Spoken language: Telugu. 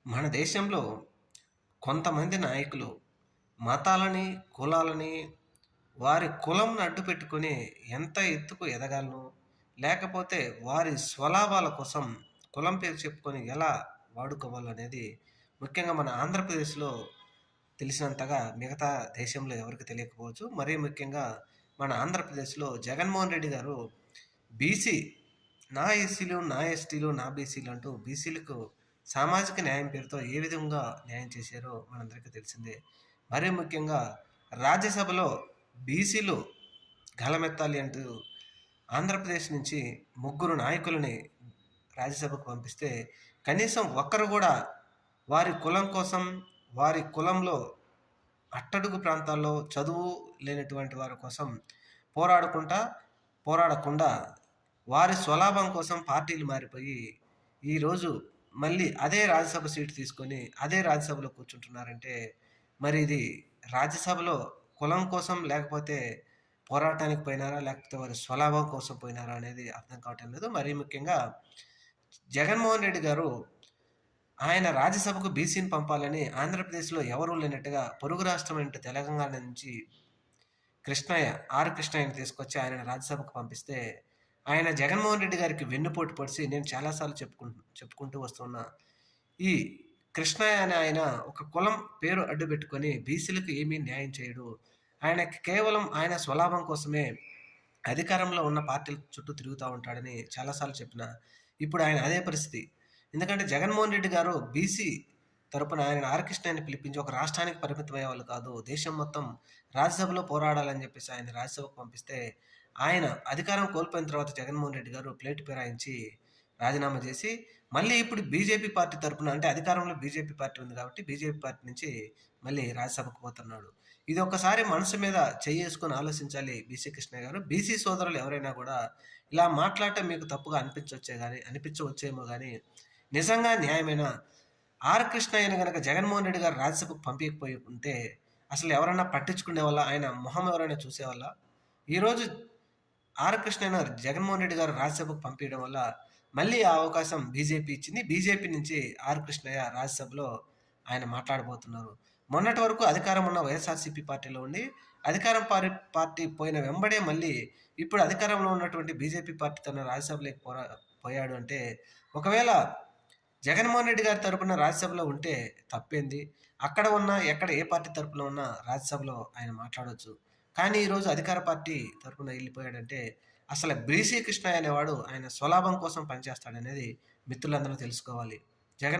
మన దేశంలో కొంతమంది నాయకులు మతాలని, కులాలని, వారి కులంను అడ్డుపెట్టుకొని ఎంత ఎత్తుకు ఎదగాలనో, లేకపోతే వారి స్వలాభాల కోసం కులం పేరు చెప్పుకొని ఎలా వాడుకోవాలనేది ముఖ్యంగా మన ఆంధ్రప్రదేశ్‌లో తెలిసినంతగా మిగతా దేశంలో ఎవరికీ తెలియకపోవచ్చు. మరీ ముఖ్యంగా మన ఆంధ్రప్రదేశ్‌లో జగన్మోహన్ రెడ్డి గారు బీసీ నా ఎస్సీలు, నా ఎస్టీలు, నా బీసీలు అంటూ బీసీలకు సామాజిక న్యాయం పేరుతో ఏ విధంగా న్యాయం చేశారో మనందరికీ తెలిసిందే. మరీ ముఖ్యంగా రాజ్యసభలో బీసీలు గళమెత్తాలి అంటూ ఆంధ్రప్రదేశ్ నుంచి ముగ్గురు నాయకులని రాజ్యసభకు పంపిస్తే కనీసం ఒక్కరు కూడా వారి కులం కోసం, వారి కులంలో అట్టడుగు ప్రాంతాల్లో చదువు లేనటువంటి వారి కోసం పోరాడుకుంటా పోరాడకుండా వారి స్వలాభం కోసం పార్టీలు మారిపోయి ఈరోజు మళ్ళీ అదే రాజ్యసభ సీటు తీసుకొని అదే రాజ్యసభలో కూర్చుంటున్నారంటే మరి ఇది రాజ్యసభలో కులం కోసం లేకపోతే పోరాటానికి పోయినారా లేకపోతే వారి స్వలాభం కోసం పోయినారా అనేది అర్థం కావటం లేదు. మరీ ముఖ్యంగా జగన్మోహన్ రెడ్డి గారు ఆయన రాజ్యసభకు బీసీని పంపాలని ఆంధ్రప్రదేశ్‌లో ఎవరూ లేనట్టుగా పొరుగు రాష్ట్రమైన తెలంగాణ నుంచి కృష్ణయ్యని తీసుకొచ్చి ఆయనని రాజ్యసభకు పంపిస్తే, ఆయన జగన్మోహన్ రెడ్డి గారికి వెన్నుపోటు పొడిచి నేను చాలా సార్లు చెప్పుకుంటూ వస్తున్నా. ఈ కృష్ణయ్య అనే ఆయన ఒక కులం పేరు అడ్డుపెట్టుకొని బీసీలకు ఏమీ న్యాయం చేయడు. ఆయనకి కేవలం ఆయన స్వలాభం కోసమే అధికారంలో ఉన్న పార్టీల చుట్టూ తిరుగుతా ఉంటాడని చాలా సార్లు చెప్పినా, ఇప్పుడు ఆయన అదే పరిస్థితి. ఎందుకంటే జగన్మోహన్ రెడ్డి గారు బీసీ తరపున ఆయన ఆర్ కృష్ణయ్యని పిలిపించి ఒక రాష్ట్రానికి పరిమితమయ్యే వాళ్ళు కాదు. దేశం మొత్తం రాజ్యసభలో పోరాడాలని చెప్పేసి ఆయన రాజ్యసభకు పంపిస్తే, ఆయన అధికారం కోల్పోయిన తర్వాత జగన్మోహన్ రెడ్డి గారు ప్లేటు ఫిరాయించి రాజీనామా చేసి, మళ్ళీ ఇప్పుడు బీజేపీ పార్టీ తరపున అంటే అధికారంలో బీజేపీ పార్టీ ఉంది కాబట్టి బీజేపీ పార్టీ నుంచి మళ్ళీ రాజ్యసభకు పోతున్నాడు. ఇది ఒక్కసారి మనసు మీద చెయ్యేసుకొని ఆలోచించాలి బీసీ కృష్ణయ్య గారు. బీసీ సోదరులు ఎవరైనా కూడా ఇలా మాట్లాడటం మీకు తప్పుగా అనిపించవచ్చేమో గానీ నిజంగా న్యాయమైన ఆర్ కృష్ణయ్యని గనక జగన్మోహన్ రెడ్డి గారు రాజ్యసభకు పంపించకపోయి ఉంటే అసలు ఎవరైనా పట్టించుకునే వాళ్ళ, ఆయన మొహం ఎవరైనా చూసేవాళ్ళ? ఈరోజు ఆర్ కృష్ణయ్యను జగన్మోహన్ రెడ్డి గారు రాజ్యసభకు పంపించడం వల్ల మళ్ళీ ఆ అవకాశం బీజేపీ ఇచ్చింది. బీజేపీ నుంచి ఆర్ కృష్ణయ్య రాజ్యసభలో ఆయన మాట్లాడబోతున్నారు. మొన్నటి వరకు అధికారం ఉన్న వైఎస్ఆర్సీపీ పార్టీలో ఉండి అధికారం పార్టీ పోయిన వెంబడే మళ్ళీ ఇప్పుడు అధికారంలో ఉన్నటువంటి బీజేపీ పార్టీ తన రాజ్యసభలోకి పోయాడు అంటే, ఒకవేళ జగన్మోహన్ రెడ్డి గారి తరపున రాజ్యసభలో ఉంటే తప్పేంది? అక్కడ ఉన్నా ఎక్కడ ఏ పార్టీ తరపున ఉన్నా రాజ్యసభలో ఆయన మాట్లాడొచ్చు. కానీ ఈరోజు అధికార పార్టీ తరపున వెళ్ళిపోయాడంటే అసలు బీసీ కృష్ణయ్య అనేవాడు ఆయన స్వలాభం కోసం పనిచేస్తాడనేది మిత్రులందరూ తెలుసుకోవాలి.